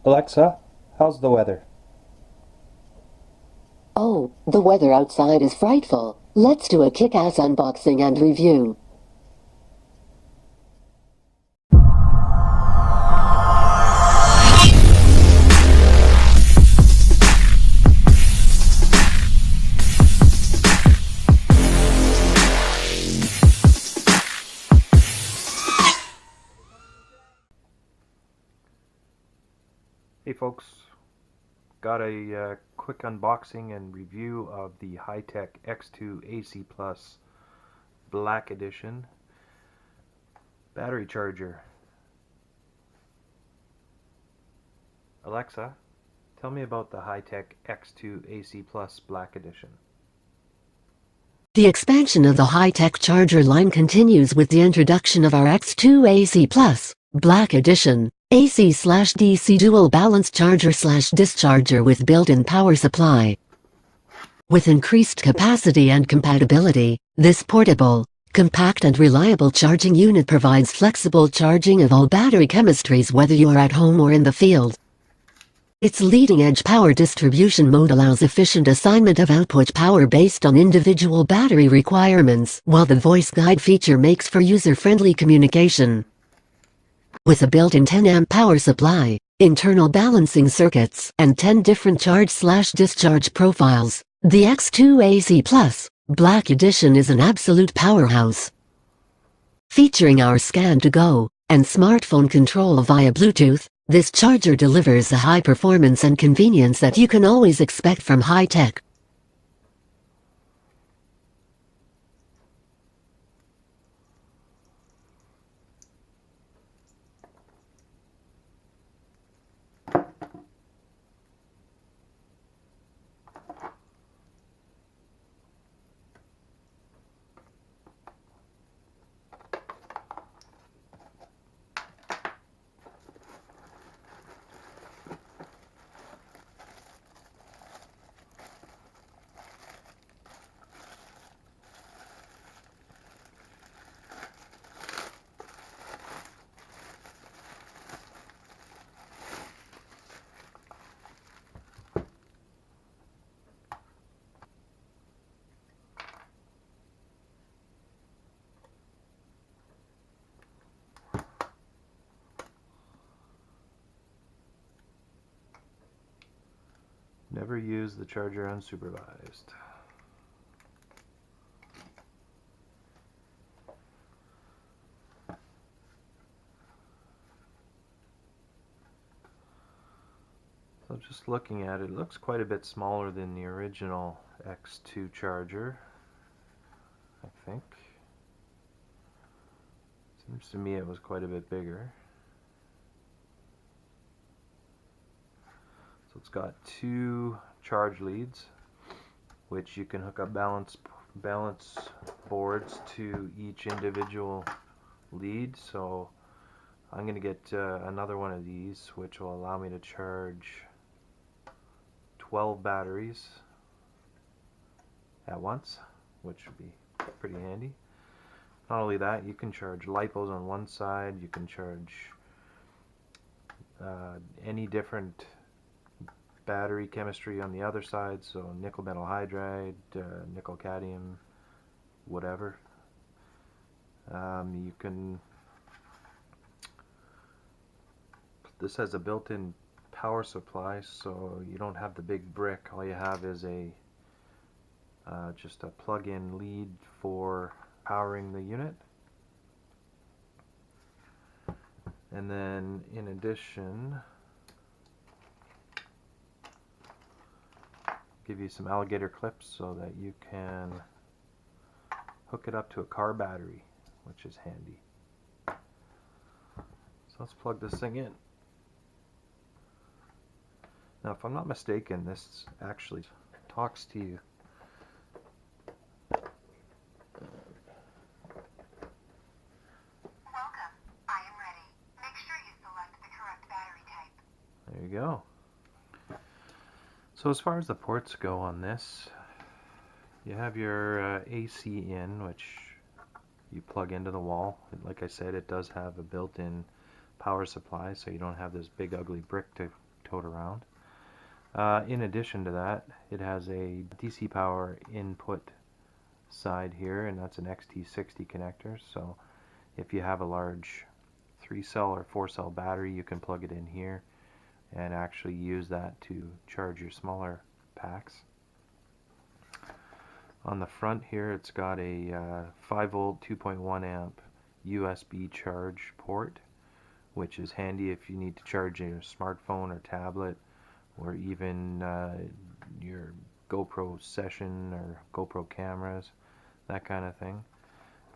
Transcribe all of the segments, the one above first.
Alexa, how's the weather? Oh, the weather outside is frightful. Let's do a kick-ass unboxing and review. Hey folks, got a quick unboxing and review of the Hitec X2 AC Plus Black Edition battery charger. Alexa, tell me about the Hitec X2 AC Plus Black Edition. The expansion of the Hitec charger line continues with the introduction of our X2 AC Plus Black Edition AC/DC dual balance charger/discharger with built-in power supply. With increased capacity and compatibility, this portable, compact and reliable charging unit provides flexible charging of all battery chemistries whether you are at home or in the field. Its leading-edge power distribution mode allows efficient assignment of output power based on individual battery requirements, while the voice guide feature makes for user-friendly communication. With a built-in 10-amp power supply, internal balancing circuits, and 10 different charge/discharge profiles, the X2 AC Plus Black Edition is an absolute powerhouse. Featuring our scan-to-go and smartphone control via Bluetooth, this charger delivers a high performance and convenience that you can always expect from Hitec. Never use the charger unsupervised. So just looking at it, it looks quite a bit smaller than the original X2 charger, I think. Seems to me it was quite a bit bigger. So it's got two charge leads, which you can hook up balance boards to each individual lead. So I'm going to get another one of these, which will allow me to charge 12 batteries at once, which would be pretty handy. Not only that, you can charge LiPos on one side, you can charge any different battery chemistry on the other side, so nickel metal hydride, nickel cadmium, whatever. You can. This has a built-in power supply, so you don't have the big brick. All you have is a just a plug-in lead for powering the unit. And then in addition, give you some alligator clips so that you can hook it up to a car battery, which is handy. So let's plug this thing in. Now, if I'm not mistaken, this actually talks to you. Welcome. I am ready. Make sure you select the correct battery type. There you go. So as far as the ports go on this, you have your AC in, which you plug into the wall. Like I said, it does have a built-in power supply, so you don't have this big ugly brick to towed around. In addition to that, it has a DC power input side here, and that's an XT60 connector. So if you have a large 3-cell or 4-cell battery, you can plug it in here and actually use that to charge your smaller packs. On the front here, it's got a 5-volt 2.1 amp USB charge port, which is handy if you need to charge your smartphone or tablet, or even your GoPro session or GoPro cameras, that kind of thing.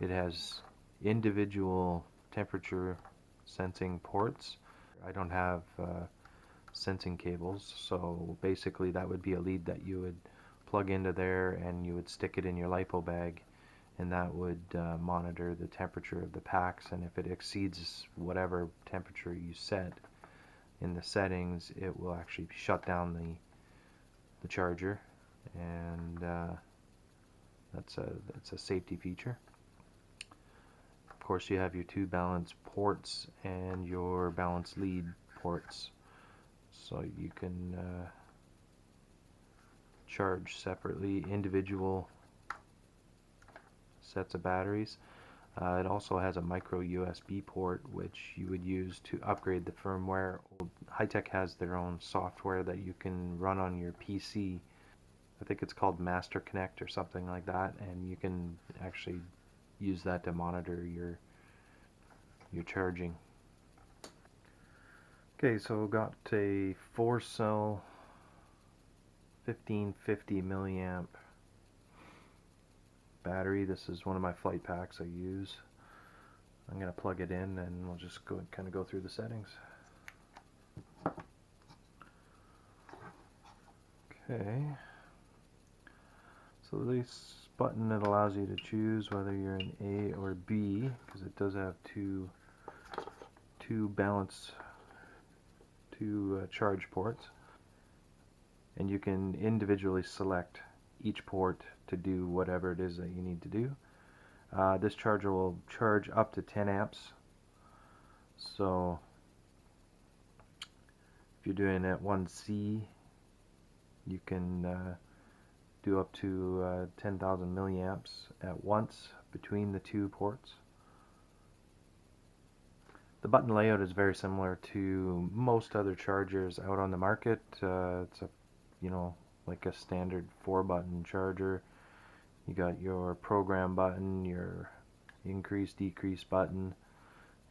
It has individual temperature sensing ports. I don't have sensing cables, so basically that would be a lead that you would plug into there and you would stick it in your LiPo bag, and that would monitor the temperature of the packs, and if it exceeds whatever temperature you set in the settings, it will actually shut down the charger, and that's a safety feature. Of course, you have your 2 balance ports and your balance lead ports, so you can charge separately individual sets of batteries. It also has a micro USB port, which you would use to upgrade the firmware. Hitec has their own software that you can run on your PC. I think it's called Master Connect or something like that, and you can actually use that to monitor your charging. Okay, so got a 4-cell 1550 milliamp battery. This is one of my flight packs I use. I'm going to plug it in and we'll just kind of go through the settings. Okay, so this button, it allows you to choose whether you're in A or B, because it does have two charge ports, and you can individually select each port to do whatever it is that you need to do. This charger will charge up to 10 amps, so if you're doing it 1C, you can do up to 10,000 milliamps at once between the 2 ports. The button layout is very similar to most other chargers out on the market. It's like a standard 4-button charger. You got your program button, your increase decrease button,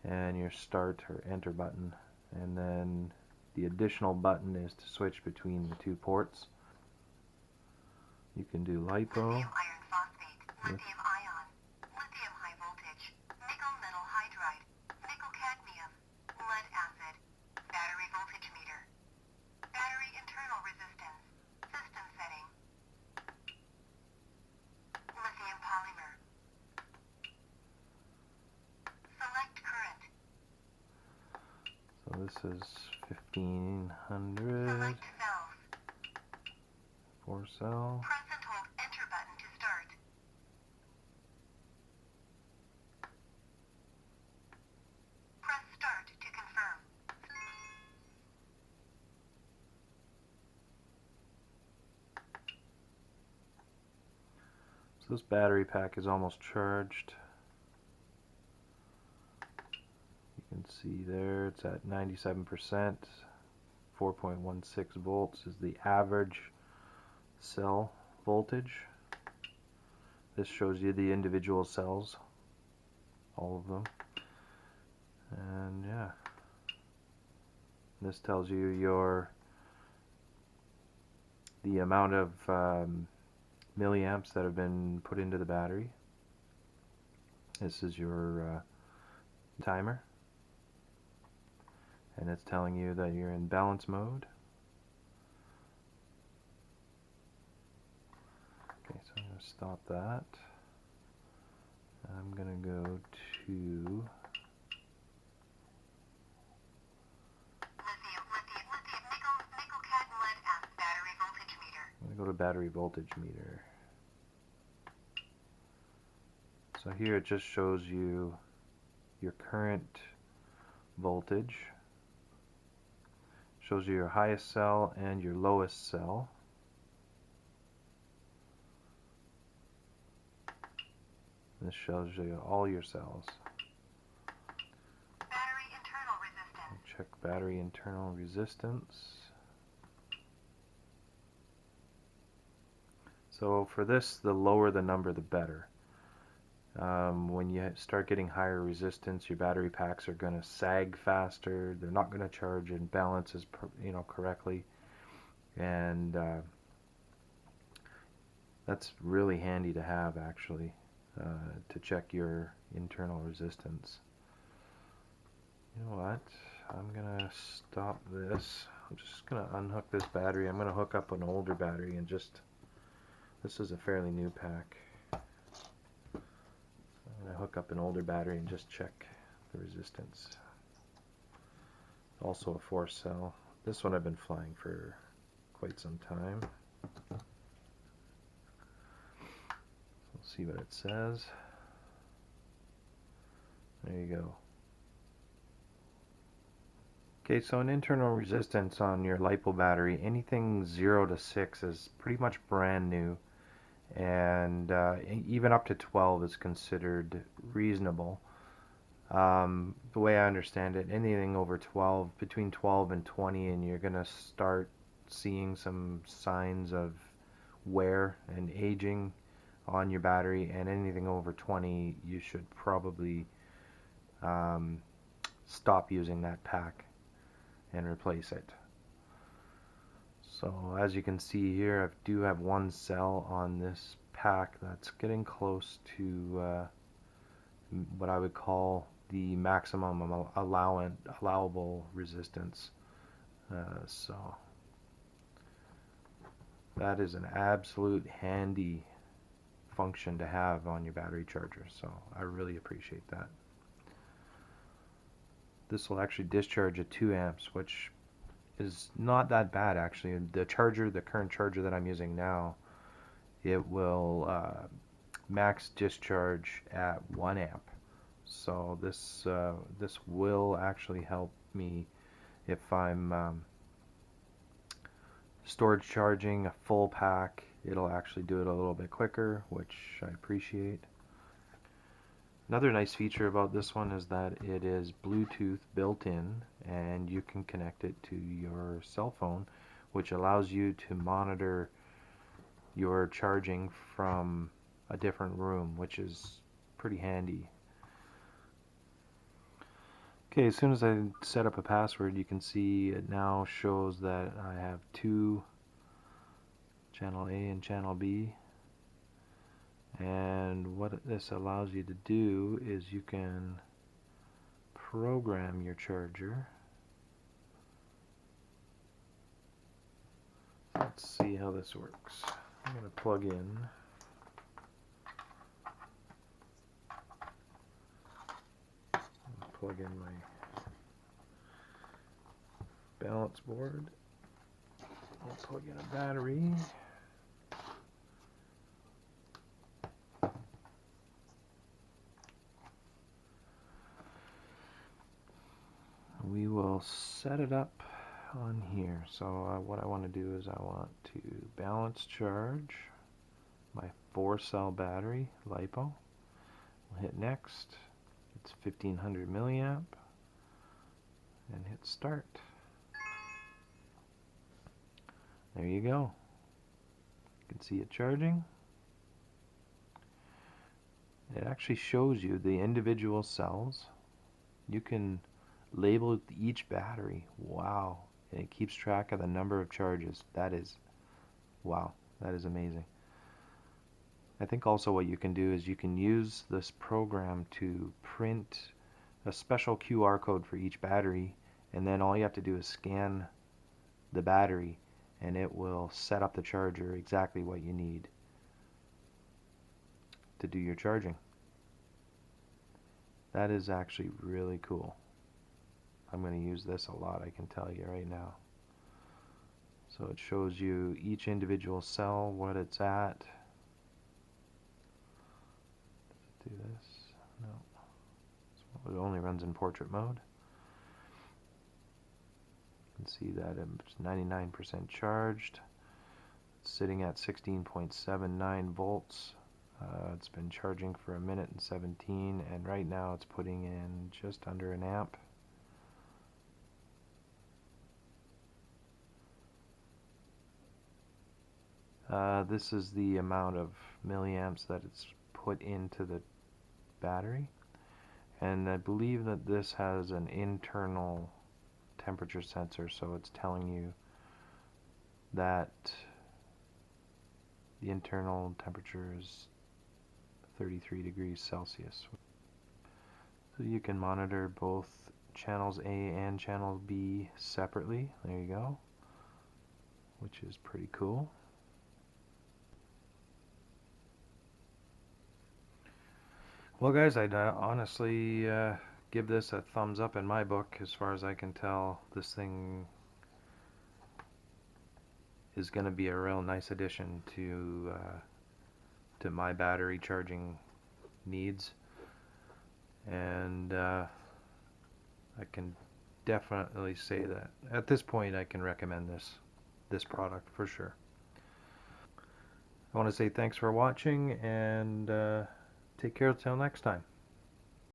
and your start or enter button, and then the additional button is to switch between the 2 ports. You can do LiPo. Lithium iron phosphate, lithium ion, lithium high voltage, nickel metal hydride, nickel cadmium, lead acid, battery voltage meter, battery internal resistance, system setting, lithium polymer, select current, So this is 1500 select cells, 4-cell. press and hold enter button to start. Press start to confirm. So this battery pack is almost charged. You can see there it's at 97%. 4.16 volts is the average cell voltage. This shows you the individual cells, all of them, and yeah, this tells you the amount of milliamps that have been put into the battery. This is your timer, and it's telling you that you're in balance mode. Okay, so I'm going to stop that. I'm going to go to Lithium, nickel cad lead acid battery voltage meter. I'm going to go to battery voltage meter. So here it just shows you your current voltage. Shows you your highest cell and your lowest cell. This shows you all your cells. Battery internal resistance. Check battery internal resistance. So for this, the lower the number, the better. When you start getting higher resistance, your battery packs are going to sag faster. They're not going to charge and balance as correctly, and that's really handy to have, actually, to check your internal resistance. You know what? I'm gonna stop this. I'm just gonna unhook this battery. I'm gonna hook up an older battery and just. This is a fairly new pack. I'm going to hook up an older battery and just check the resistance. Also a 4-cell. This one I've been flying for quite some time. We'll see what it says. There you go. Okay, so an internal resistance on your LiPo battery, anything 0 to 6 is pretty much brand new. And even up to 12 is considered reasonable. The way I understand it, anything over 12, between 12 and 20, and you're going to start seeing some signs of wear and aging on your battery, and anything over 20, you should probably stop using that pack and replace it. So as you can see here, I do have one cell on this pack that's getting close to what I would call the maximum allowable resistance. So that is an absolute handy function to have on your battery charger. So I really appreciate that. This will actually discharge at 2 amps, which is not that bad, actually. The current charger that I'm using now, it will max discharge at 1 amp. So this will actually help me if I'm storage charging a full pack. It'll actually do it a little bit quicker, which I appreciate. Another nice feature about this one is that it is Bluetooth built in, and you can connect it to your cell phone, which allows you to monitor your charging from a different room, which is pretty handy. Okay, as soon as I set up a password, you can see it now shows that I have 2, channel A and channel B. And what this allows you to do is you can program your charger. Let's see how this works. I'm going to plug in. Plug in my balance board. I'll plug in a battery. We will set it up on here. So what I want to do is I want to balance charge my 4-cell battery LiPo. We'll hit next. It's 1500 milliamp, and hit start. There you go. You can see it charging. It actually shows you the individual cells. You can label each battery. Wow. And it keeps track of the number of charges. That is, wow, that is amazing. I think also what you can do is you can use this program to print a special QR code for each battery, and then all you have to do is scan the battery and it will set up the charger exactly what you need to do your charging. That is actually really cool. I'm going to use this a lot, I can tell you right now. So it shows you each individual cell, what it's at. Does it do this? No. So it only runs in portrait mode. You can see that it's 99% charged. It's sitting at 16.79 volts. It's been charging for 1 minute and 17, and right now it's putting in just under an amp. This is the amount of milliamps that it's put into the battery, and I believe that this has an internal temperature sensor, so it's telling you that the internal temperature is 33 degrees Celsius. So you can monitor both channels A and channel B separately. There you go, which is pretty cool. Well guys, I'd honestly give this a thumbs up in my book. As far as I can tell, this thing is going to be a real nice addition to my battery charging needs, and I can definitely say that at this point I can recommend this product for sure. I want to say thanks for watching, and take care till next time.